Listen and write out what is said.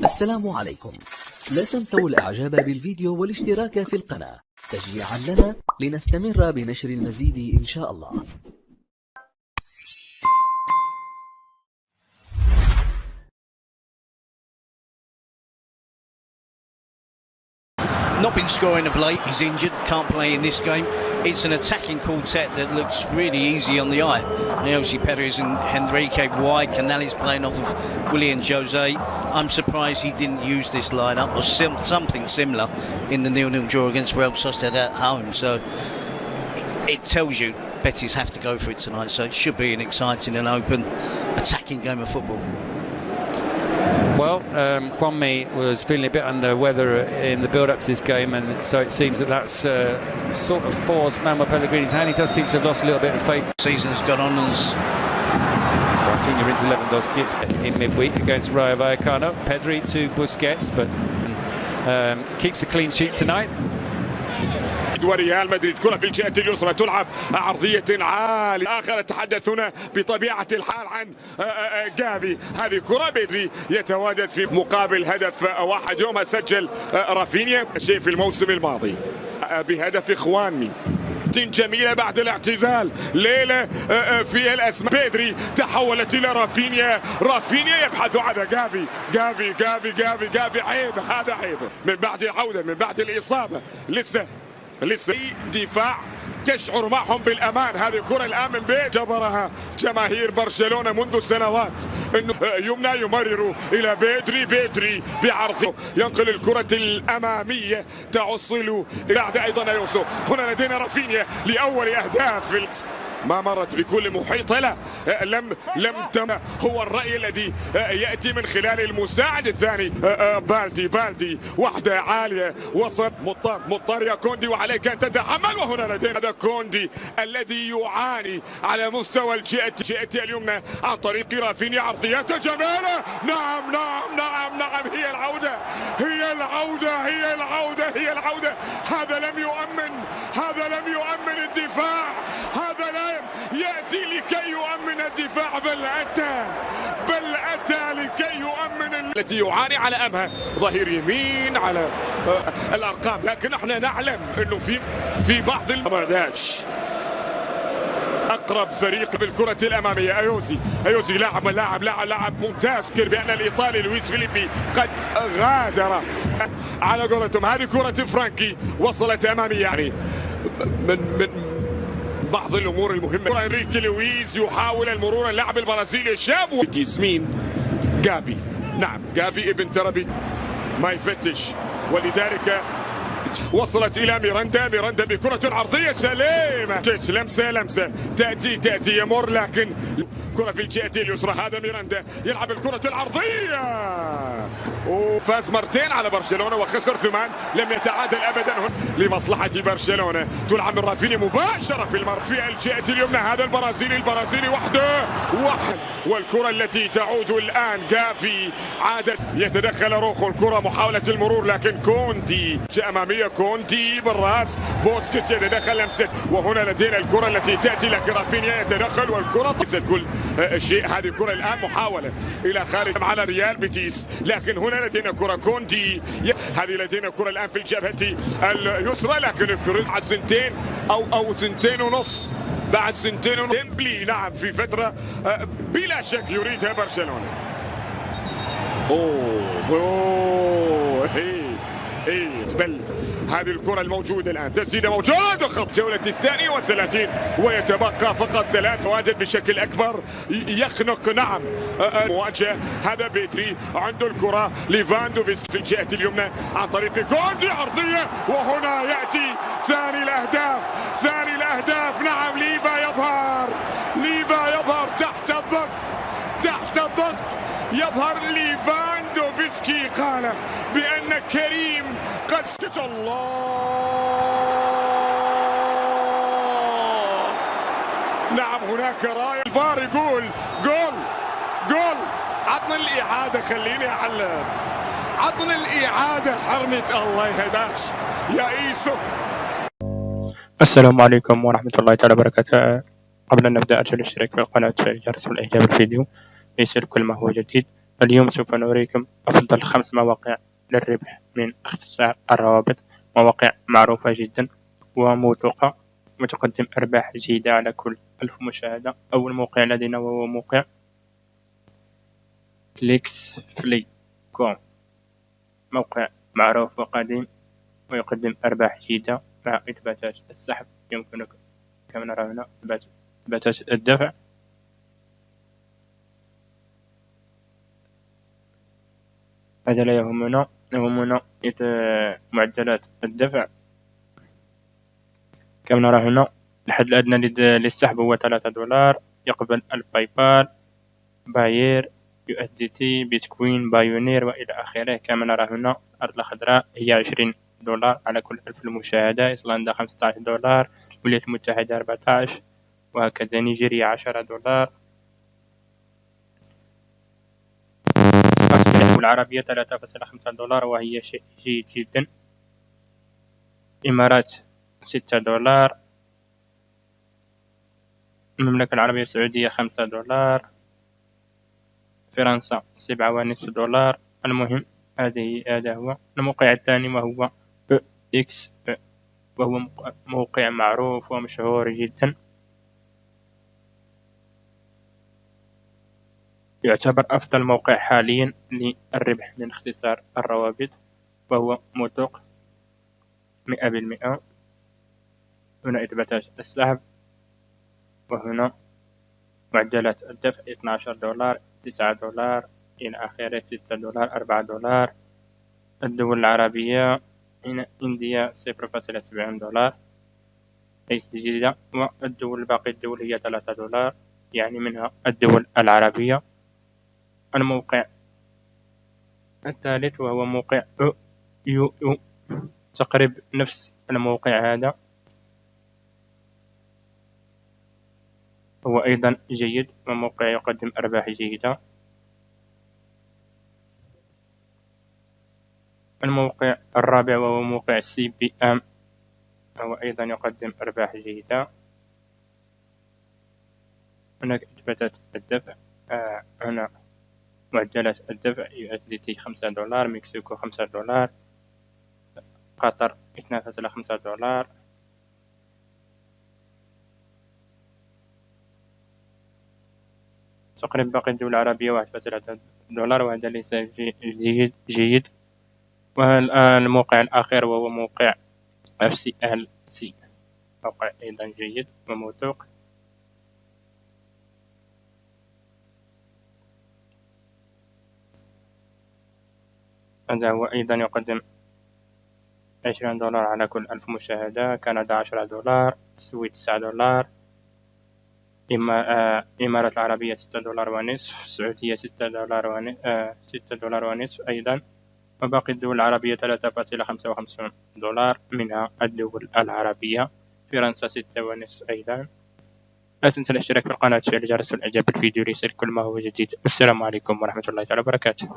السلام عليكم. لا تنسوا الاعجاب بالفيديو والاشتراك في القناة تشجيعا لنا لنستمر بنشر المزيد ان شاء الله. Not been scoring of late, he's injured, can't play in this game. It's an attacking quartet that looks really easy on the eye. Jose Perez and Henrique wide, Canales playing off of Willian Jose. I'm surprised he didn't use this lineup or something similar in the 0-0 draw against Real Sociedad at home. So it tells you Betis have to go for it tonight, so it should be an exciting and open attacking game of football. Well, Kwame was feeling a bit under weather in the build-up to this game, and so it seems that that's sort of forced Manuel Pellegrini's hand. He does seem to have lost a little bit of faith. Season has gone on as Rafinha into Lewandowski in midweek against Rayo Vallecano. Pedri to Busquets, but keeps a clean sheet tonight. وريال مدريد كرة في الجهة اليسرى تلعب عرضية عالية. آخر يتحدثون بطبيعة الحال عن جافي. هذه كرة بدري يتواجد في مقابل هدف واحد يوم سجل رافينيا شيء في الموسم الماضي بهدف إخواني. جميلة بعد الاعتزال، ليلة في الأسماء. بدري تحولت إلى رافينيا، رافينيا يبحث عن جافي، جافي جافي جافي جافي. عيب، هذا عيب من بعد العودة، من بعد الإصابة. لسه دفاع تشعر معهم بالأمان. هذه كرة الآن من بيت جبرها جماهير برشلونة منذ سنوات. انه يمنى يمرر الى بدري، بدري بعرضه ينقل الكرة الأمامية توصل بعد ايضا يوسف. هنا لدينا رافينيا لأول اهداف. ما مرت بكل محيط، لا لم تم. هو الرأي الذي يأتي من خلال المساعد الثاني بالدي واحدة عالية وصل. مضطر يا كوندي وعليك أن تتحمل. وهنا لدينا هذا كوندي الذي يعاني على مستوى الجهة اليمنى عن طريق رافينيا. عرضيات جميلة. نعم نعم نعم نعم، هي العودة هي العودة هي العودة هي العودة. هذا لم يؤمن الدفاع، هذا لا يأتي لكي يؤمن الدفاع، بل أتى لكي يؤمن التي يعاني على أمها ظهير يمين على الأرقام. لكن احنا نعلم أنه في بعض المداش أقرب فريق بالكرة الأمامية. أيوزي لاعب ممتاز. بأن الإيطالي لويس فيليبي قد غادر على قولتهم. هذه كرة فرانكي وصلت أمامية، يعني من بعض الامور المهمه. انريكي لويس يحاول المرور. اللاعب البرازيلي الشاب تيسمين جافي. نعم جافي ابن ترابي ما يفتش، ولذلك وصلت الى ميراندا بكرة عرضية سليمة. لمسة تأتي يمر، لكن كرة في الجهة اليسرى. هذا ميراندا يلعب الكرة العرضية وفاز مرتين على برشلونة وخسر 8. لم يتعادل ابدا لمصلحة برشلونة. تلعب من رافينيا مباشرة في الجهة اليمنى. هذا البرازيلي وحده والكرة التي تعود الآن جافي. عادت يتدخل روخو. الكرة محاولة المرور، لكن كوندي أمامية. كوندي بالراس. بوسكيتس يتدخل لمسة. وهنا لدينا الكرة التي تأتي، لكن رافينيا يتدخل والكرة كل شيء. هذه الكرة الآن محاولة إلى خارج على ريال بيتيس، لكن هنا لدينا كرة كوندي. هذه لدينا كرة الآن في الجبهة اليسرى، لكن الكروز بعد سنتين أو سنتين ونص. بعد سنتين ونص ديمبلي. نعم في فترة بلا شك يريدها برشلونة. بل هذه الكرة الموجودة الآن، تسديدة موجودة. خط جولة 32 ويتبقى فقط 3. واجد بشكل أكبر يخنق. نعم مواجهة. هذا بيتري عنده الكرة. ليفاندوفسكي في الجهة اليمنى عن طريق كوندي. عرضية، وهنا يأتي ثاني الأهداف. نعم ليفا يظهر تحت الضغط. يظهر ليفاندوفسكي قال بأن كريم قد الله. نعم هناك راية. الفار يقول جول. عطنا الإعادة، خليني أعلق. عطنا الإعادة حرمة. الله يهداك يا إيسو. السلام عليكم ورحمة الله تعالى وبركاته. قبل أن نبدأ أرجو الاشتراك في القناة وتفعيل الجرس والإعجاب بالفيديو ليصل كل ما هو جديد. اليوم سوف نوريكم أفضل 5 مواقع للربح من اختصار الروابط، مواقع معروفة جدا وموثوقة وتقدم أرباح جيدة على كل 1000 مشاهدة. أول موقع لدينا وهو موقع Clicksfly.com، موقع معروف وقديم ويقدم أرباح جيدة مع إثباتات السحب. يمكنك كما نرى هنا إثباتات الدفع. هذا لا يهمنا، يهمنا معدلات الدفع. كما نرى هنا الحد الأدنى للسحب هو $3، يقبل الباي بال، باير، USDT، بيتكوين، بايونير وإلى آخره. كما نرى هنا الأرض الخضراء هي $20 على كل 1000 مشاهدة، إيسلندا $15، الولايات المتحدة 14، وهكذا نيجيريا $10، والعربية $3.5 وهي شيء جيد جدا. إمارات $6، المملكة العربية السعودية $5، فرنسا $7.5. المهم هذا هو الموقع الثاني وهو X، وهو موقع معروف ومشهور جدا، يعتبر أفضل موقع حاليا للربح من اختصار الروابط، وهو موثوق 100%. هنا إثباتات السحب، وهنا معدلات الدفع $12، $9 إلى آخره، $6، $4. الدول العربية هنا إنديا $0.70 ليست جيدة، والدول باقي الدول هي $3 يعني منها الدول العربية. الموقع الثالث وهو موقع UU، تقريبا نفس الموقع هذا، هو أيضا جيد وموقع يقدم أرباح جيدة. الموقع الرابع وهو موقع CBM، هو أيضا يقدم أرباح جيدة. هناك إثباتات الدفع، هنا معدلات الدفع USDT $5، مكسيكو $5، قطر $2.5. تقريبا باقي الدول العربية $1.3، وهذا ليس جيد. والموقع الأخير وهو موقع FCLC، موقع أيضا جيد وموثوق. هذا هو أيضا يقدم $20 على كل 1000 مشاهدة. كندا $10، السويد $9، الإمارات العربية $6.5، السعودية $6.5 أيضا، وباقي الدول العربية $3.55 منها الدول العربية، فرنسا $6.5 أيضا. لا تنسى الاشتراك في القناة وتفعيل الجرس والإعجاب بالفيديو ليصلك كل ما هو جديد. السلام عليكم ورحمة الله تعالى وبركاته.